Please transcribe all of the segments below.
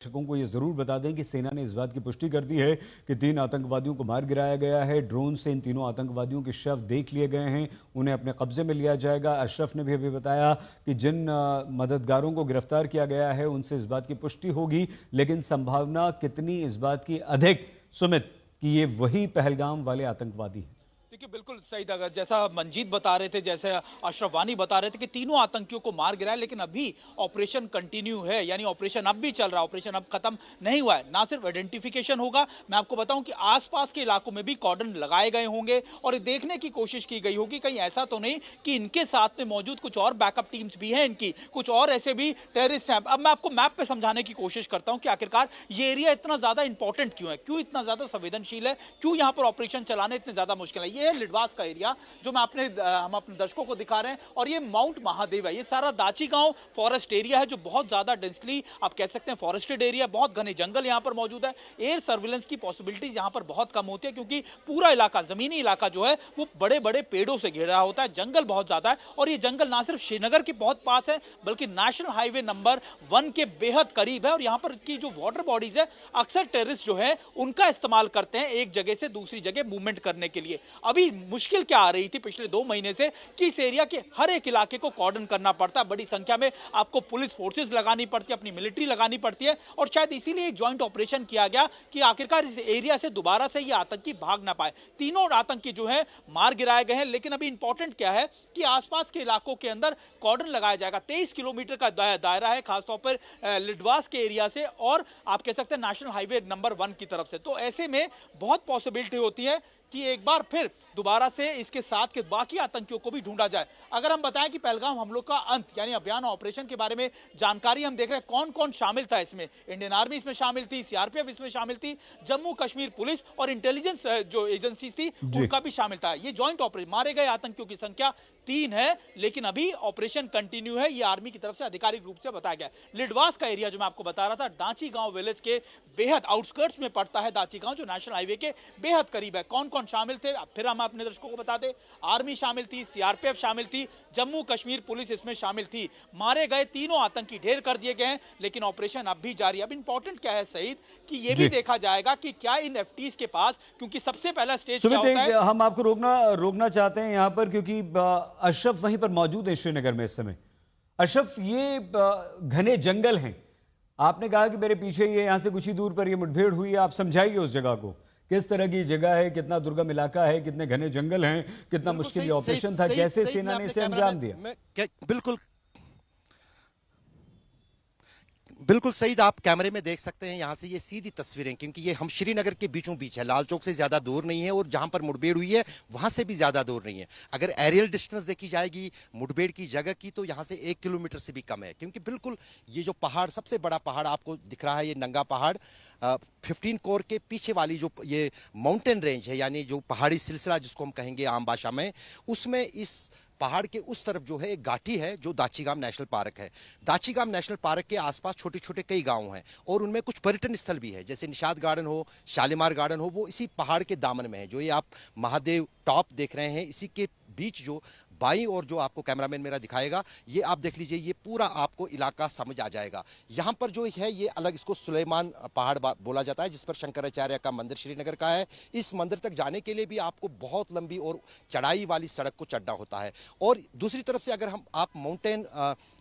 दर्शकों को ये जरूर बता दें कि सेना ने इस बात की पुष्टि कर दी है कि 3 आतंकवादियों को मार गिराया गया है। ड्रोन से इन तीनों आतंकवादियों के शव देख लिए गए हैं, उन्हें अपने कब्जे में लिया जाएगा। अशरफ ने भी अभी बताया कि जिन मददगारों को गिरफ्तार किया गया है उनसे इस बात की पुष्टि होगी, लेकिन संभावना कितनी इस बात की अधिक, सुमित, कि ये वही पहलगाम वाले आतंकवादी हैं। देखिए बिल्कुल सही था, जैसा मंजीत बता रहे थे, जैसे अशरफ वानी बता रहे थे कि तीनों आतंकियों को मार गिराया, लेकिन अभी ऑपरेशन कंटिन्यू है, यानी ऑपरेशन अब भी चल रहा है, ऑपरेशन अब खत्म नहीं हुआ है। ना सिर्फ आइडेंटिफिकेशन होगा, मैं आपको बताऊं कि आसपास के इलाकों में भी कॉर्डन लगाए गए होंगे और देखने की कोशिश की गई होगी कहीं ऐसा तो नहीं कि इनके साथ में मौजूद कुछ और बैकअप टीम्स भी हैं, इनकी कुछ और ऐसे भी टेररिस्ट हैं। अब मैं आपको मैप पे समझाने की कोशिश करता हूं कि आखिरकार ये एरिया इतना ज्यादा इंपॉर्टेंट क्यों है, क्यों इतना ज्यादा संवेदनशील है, क्यों यहां पर ऑपरेशन चलाने इतने ज्यादा मुश्किल है। ये है लिडवास का एरिया जो हम अपने दर्शकों को दिखा रहे हैं, और ये माउंट महादेव है। ये सारा दाची गांव फॉरेस्ट एरिया है जो बहुत ज्यादा डेंसली आप कह सकते हैं फॉरेस्टेड एरिया, बहुत घने जंगल यहां पर मौजूद है। एयर सर्विलेंस की पॉसिबिलिटीज यहां पर बहुत कम होती है क्योंकि पूरा इलाका, जमीनी इलाका जो है वो बड़े बड़े पेड़ों से घिरा होता है, जंगल बहुत ज्यादा है। और ये जंगल ना सिर्फ श्रीनगर के बहुत पास है बल्कि नेशनल हाईवे नंबर 1 के बेहद करीब है। और यहां पर की जो वाटर बॉडीज है अक्सर टेररिस्ट जो है उनका इस्तेमाल करते हैं एक जगह से दूसरी जगह मूवमेंट करने के लिए। अभी मुश्किल क्या आ रही थी पिछले 2 महीने से कि इस एरिया के हर एक इलाके को कॉर्डन करना पड़ता है, बड़ी संख्या में आपको पुलिस फोर्सेस लगानी पड़ती है, अपनी मिलिट्री लगानी पड़ती है, और शायद इसीलिए एक जॉइंट ऑपरेशन किया गया कि आखिरकार इस एरिया से दोबारा से ये आतंकी भाग ना पाए। तीनों आतंकी जो है मार गिराए गए हैं, लेकिन अभी इंपॉर्टेंट क्या है कि आसपास के इलाकों के अंदर कॉर्डन लगाया जाएगा। 23 किलोमीटर का दायरा है, खासतौर पर लिडवास के एरिया से और आप कह सकते हैं नेशनल हाईवे नंबर 1 की तरफ से। तो ऐसे में बहुत पॉसिबिलिटी होती है कि एक बार फिर दोबारा से इसके साथ के बाकी आतंकियों को भी ढूंढा जाए। अगर हम बताएं कि पहलगाम हमलों का अंत यानी अभियान ऑपरेशन के बारे में जानकारी हम देख रहे हैं, कौन कौन शामिल था इसमें। इंडियन आर्मी इसमें शामिल थी, सीआरपीएफ इसमें शामिल थी, जम्मू कश्मीर पुलिस और इंटेलिजेंस जो एजेंसी थी उनका भी शामिल था। ये जॉइंट ऑपरेशन, मारे गए आतंकियों की संख्या 3 है, लेकिन अभी ऑपरेशन कंटिन्यू है, ये आर्मी की तरफ से आधिकारिक रूप से बताया गया। लिडवास का एरिया जो मैं आपको बता रहा था, दाची गांव विलेज के बेहद आउटस्कर्ट्स में पड़ता है दाची गांव, जो नेशनल हाईवे के बेहद करीब है। कौन कौन शामिल थे फिर हम अपने दर्शकों को बता दें। आर्मी शामिल थी, सीआरपीएफ शामिल थी, जम्मू कश्मीर पुलिस इसमें शामिल थी। मारे गए तीनों आतंकी ढेर कर दिए गए हैं, लेकिन ऑपरेशन अब भी जारी है। अब इंपॉर्टेंट क्या है सईद कि यह भी देखा जाएगा कि क्या इन एफटीज के पास, क्योंकि सबसे पहला स्टेज क्या होता है। हम आपको रोकना चाहते हैं यहां पर, क्योंकि अशरफ वहीं पर मौजूद है श्रीनगर में इस समय। अशरफ, ये घने जंगल हैं, आपने कहा कि मेरे पीछे ये यहां से कुछ ही दूर पर ये मुठभेड़ हुई है, आप समझाइए उस जगह को, किस तरह की जगह है, कितना दुर्गम इलाका है, कितने घने जंगल हैं, कितना मुश्किल ऑपरेशन था, कैसे सेना ने इसे अंजाम दिया। बिल्कुल सही, आप कैमरे में देख सकते हैं यहाँ से ये सीधी तस्वीरें, क्योंकि ये हम श्रीनगर के बीचों बीच है, लाल चौक से ज्यादा दूर नहीं है और जहां पर मुठभेड़ हुई है वहां से भी ज्यादा दूर नहीं है। अगर एरियल डिस्टेंस देखी जाएगी मुठभेड़ की जगह की तो यहाँ से 1 किलोमीटर से भी कम है, क्योंकि बिल्कुल ये जो पहाड़, सबसे बड़ा पहाड़ आपको दिख रहा है, ये नंगा पहाड़ 15 कोर के पीछे वाली जो ये माउंटेन रेंज है, यानी जो पहाड़ी सिलसिला जिसको हम कहेंगे आम भाषा में, उसमें इस पहाड़ के उस तरफ जो है एक घाटी है जो दाचीगाम नेशनल पार्क है। दाचीगाम नेशनल पार्क के आसपास छोटे छोटे कई गांव हैं और उनमें कुछ पर्यटन स्थल भी है, जैसे निषाद गार्डन हो, शालीमार गार्डन हो, वो इसी पहाड़ के दामन में है। जो ये आप महादेव टॉप देख रहे हैं, इसी के बीच जो बाईं और जो आपको कैमरामैन मेरा दिखाएगा, ये आप देख लीजिए, ये पूरा आपको इलाका समझ आ जाएगा। यहाँ पर जो है ये अलग, इसको सुलेमान पहाड़ बोला जाता है, जिस पर शंकराचार्य का मंदिर श्रीनगर का है। इस मंदिर तक जाने के लिए भी आपको बहुत लंबी और चढ़ाई वाली सड़क को चढ़ना होता है। और दूसरी तरफ से अगर आप माउंटेन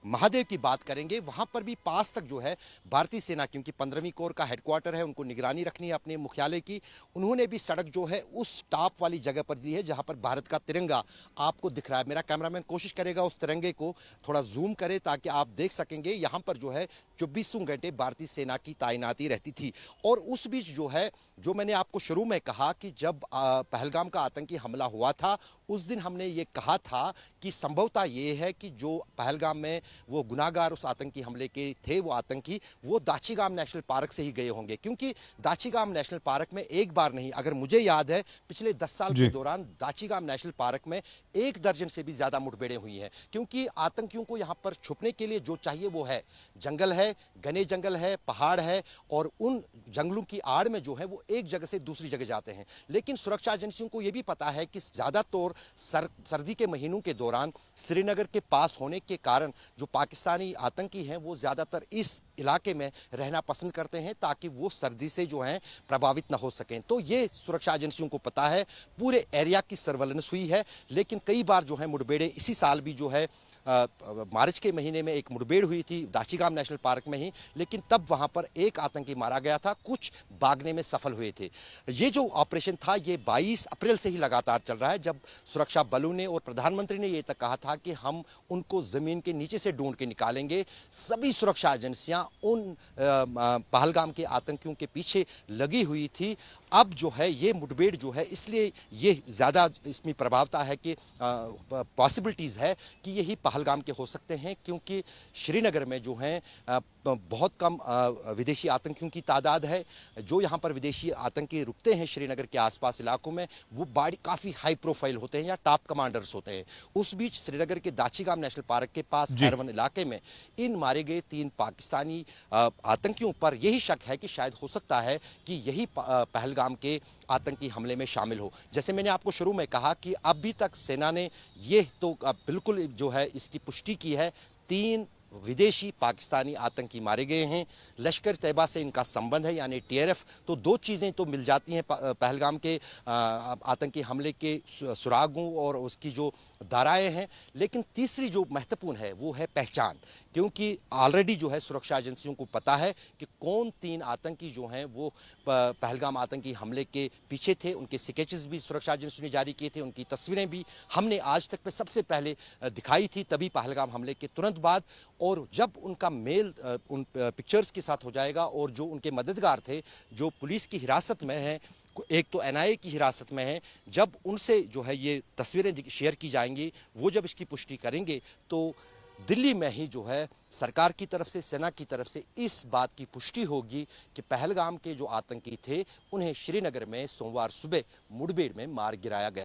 महादेव की बात करेंगे, वहां पर भी पास तक जो है भारतीय सेना, क्योंकि 15वीं कोर का हेडक्वार्टर है, उनको निगरानी रखनी है अपने मुख्यालय की, उन्होंने भी सड़क जो है उस टॉप वाली जगह पर ली है जहां पर भारत का तिरंगा आपको दिख रहा है। मेरा कैमरामैन कोशिश करेगा उस तिरंगे को थोड़ा जूम करे ताकि आप देख सकेंगे। यहां पर जो है 24 घंटे भारतीय सेना की तैनाती रहती थी। और उस बीच जो है, जो मैंने आपको शुरू में कहा कि जब पहलगाम का आतंकी हमला हुआ था, उस दिन हमने ये कहा था कि संभवतः ये है कि जो पहलगाम में वो गुनाहगार उस आतंकी हमले के थे, वो आतंकी वो दाचीगाम नेशनल पार्क से ही गए होंगे, क्योंकि दाचीगाम नेशनल पार्क में एक बार नहीं, अगर मुझे याद है पिछले 10 साल के दौरान दाचीगाम नेशनल पार्क में 1 दर्जन से भी ज्यादा मुठभेड़ें हुई हैं। क्योंकि आतंकियों को यहाँ पर छुपने के लिए जो चाहिए वो है, जंगल है, घने जंगल है, पहाड़ है, और उन जंगलों की आड़ में जो है वो एक जगह से दूसरी जगह जाते हैं। लेकिन सुरक्षा एजेंसियों को ये भी पता है कि ज़्यादातर सर्दी के महीनों के दौरान श्रीनगर के पास होने के कारण जो पाकिस्तानी आतंकी हैं वो ज़्यादातर इस इलाके में रहना पसंद करते हैं ताकि वो सर्दी से जो है प्रभावित ना हो सकें। तो ये सुरक्षा एजेंसियों को पता है, पूरे एरिया की सर्वेलेंस हुई है। लेकिन कई बार जो है मुठभेड़ें, इसी साल भी जो है मार्च के महीने में एक मुठभेड़ हुई थी दाशीगाम नेशनल पार्क में ही, लेकिन तब वहां पर एक आतंकी मारा गया था, कुछ भागने में सफल हुए थे। ये जो ऑपरेशन था ये 22 अप्रैल से ही लगातार चल रहा है, जब सुरक्षा बलों ने और प्रधानमंत्री ने ये तक कहा था कि हम उनको जमीन के नीचे से ढूंढ के निकालेंगे। सभी सुरक्षा एजेंसियां उन पहलगाम के आतंकियों के पीछे लगी हुई थी। अब जो है ये मुठभेड़ जो है, इसलिए ये ज़्यादा इसमें प्रभावता है कि पॉसिबिलिटीज़ है कि यही पहलगाम के हो सकते हैं, क्योंकि श्रीनगर में जो है बहुत कम विदेशी आतंकियों की तादाद है। जो यहाँ पर विदेशी आतंकी रुकते हैं श्रीनगर के आसपास इलाकों में, वो काफ़ी हाई प्रोफाइल होते हैं या टॉप कमांडर्स होते हैं। उस बीच श्रीनगर के दाशीगाम नेशनल पार्क के पास एरवन इलाके में इन मारे गए 3 पाकिस्तानी आतंकियों पर यही शक है कि शायद हो सकता है कि यही पहलगाम के आतंकी हमले में शामिल हो। जैसे मैंने आपको शुरू में कहा कि अभी तक सेना ने ये तो बिल्कुल जो है इसकी पुष्टि की है, 3 विदेशी पाकिस्तानी आतंकी मारे गए हैं। लश्कर तैयबा से इनका संबंध है, यानी टीआरएफ। तो 2 चीज़ें तो मिल जाती हैं पहलगाम के आतंकी हमले के सुरागों और उसकी जो धाराएं हैं। लेकिन तीसरी जो महत्वपूर्ण है वो है पहचान, क्योंकि ऑलरेडी जो है सुरक्षा एजेंसियों को पता है कि कौन 3 आतंकी जो हैं वो पहलगाम आतंकी हमले के पीछे थे। उनके स्केचेस भी सुरक्षा एजेंसियों ने जारी किए थे, उनकी तस्वीरें भी हमने आज तक पे सबसे पहले दिखाई थी, तभी पहलगाम हमले के तुरंत बाद। और जब उनका मेल उन पिक्चर्स के साथ हो जाएगा और जो उनके मददगार थे जो पुलिस की हिरासत में हैं, एक तो एनआईए की हिरासत में है, जब उनसे जो है ये तस्वीरें शेयर की जाएंगी, वो जब इसकी पुष्टि करेंगे तो दिल्ली में ही जो है सरकार की तरफ से, सेना की तरफ से इस बात की पुष्टि होगी कि पहलगाम के जो आतंकी थे उन्हें श्रीनगर में सोमवार सुबह मुठभेड़ में मार गिराया गया।